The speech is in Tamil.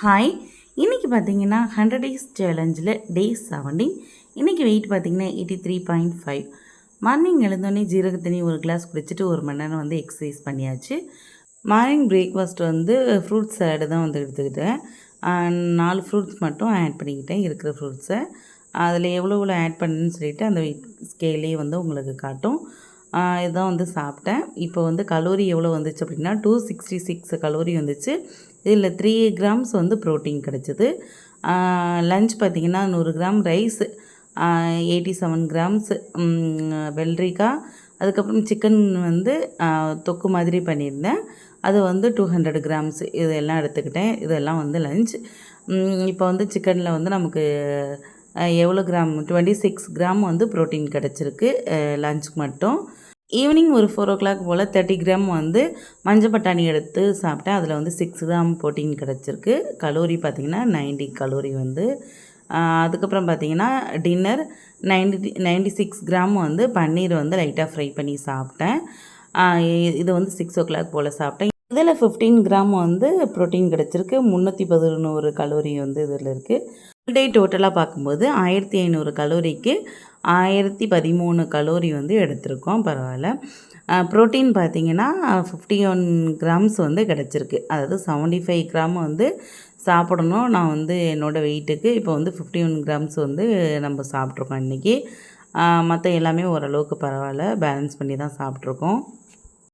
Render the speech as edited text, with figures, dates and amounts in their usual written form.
ஹாய், இன்றைக்கி பார்த்தீங்கன்னா 100 டேஸ் சேலஞ்சில் டே 17. இன்றைக்கி வெயிட் பார்த்தீங்கன்னா 83.5. மார்னிங் எழுந்தோடனே ஜீரக தண்ணி ஒரு கிளாஸ் குடிச்சிட்டு 1 மணி நேரம் வந்து எக்ஸசைஸ் பண்ணியாச்சு. மார்னிங் பிரேக்ஃபாஸ்ட் வந்து ஃப்ரூட்ஸ் சாலடு தான் வந்து எடுத்துக்கிட்டேன். 4 ஃப்ரூட்ஸ் மட்டும் ஆட் பண்ணிக்கிட்டேன் இருக்கிற ஃப்ரூட்ஸை. அதில் எவ்வளோ ஆட் பண்ணுன்னு சொல்லிவிட்டு அந்த ஸ்கேலே வந்து உங்களுக்கு காட்டும். இதுதான் வந்து சாப்பிட்டேன். இப்போ வந்து கலோரி எவ்வளோ வந்துச்சு அப்படின்னா 266 கலோரி வந்துச்சு. இதில் 3 கிராம்ஸ் வந்து ப்ரோட்டீன் கிடச்சிது. லஞ்ச் பார்த்திங்கன்னா 100 கிராம் ரைஸ், 87 கிராம்ஸ் வெள்ளரிக்காய், அதுக்கப்புறம் சிக்கன் வந்து தொக்கு மாதிரி பண்ணியிருந்தேன். அது வந்து 200 கிராம்ஸ் இதெல்லாம் எடுத்துக்கிட்டேன். இதெல்லாம் வந்து லஞ்ச். இப்போ வந்து சிக்கனில் வந்து நமக்கு எவ்வளோ கிராம் 26 கிராம் வந்து ப்ரோட்டீன் கிடச்சிருக்கு லஞ்சுக்கு மட்டும். ஈவினிங் ஒரு 4 o'clock போல் 30 கிராம் வந்து மஞ்சள் பட்டாணி எடுத்து சாப்பிட்டேன். அதில் வந்து 6 கிராம் ப்ரோட்டீன் கிடச்சிருக்கு. கலோரி பார்த்திங்கன்னா 90 கலோரி வந்து. அதுக்கப்புறம் பார்த்திங்கன்னா டின்னர் 96 கிராம் வந்து பன்னீர் வந்து லைட்டாக ஃப்ரை பண்ணி சாப்பிட்டேன். இது வந்து 6 o'clock போல் சாப்பிட்டேன். இதில் 15 கிராம் வந்து ப்ரோட்டீன் கிடச்சிருக்கு. 311 கலோரி வந்து இதில் இருக்குது. ஃபுல் டே டோட்டலாக பார்க்கும்போது 1500 கலோரிக்கு 1013 கலோரி வந்து எடுத்திருக்கோம். பரவாயில்ல. ப்ரோட்டீன் பார்த்திங்கன்னா 51 கிராம்ஸ் வந்து கிடச்சிருக்கு. அதாவது 75 கிராம் வந்து சாப்பிடணும். நான் வந்து என்னோடய வெயிட்டுக்கு இப்போ வந்து 51 கிராம்ஸ் வந்து நம்ம சாப்பிட்ருக்கோம் இன்றைக்கி. மற்ற எல்லாமே ஓரளவுக்கு பரவாயில்ல, பேலன்ஸ் பண்ணி தான் சாப்பிட்ருக்கோம்.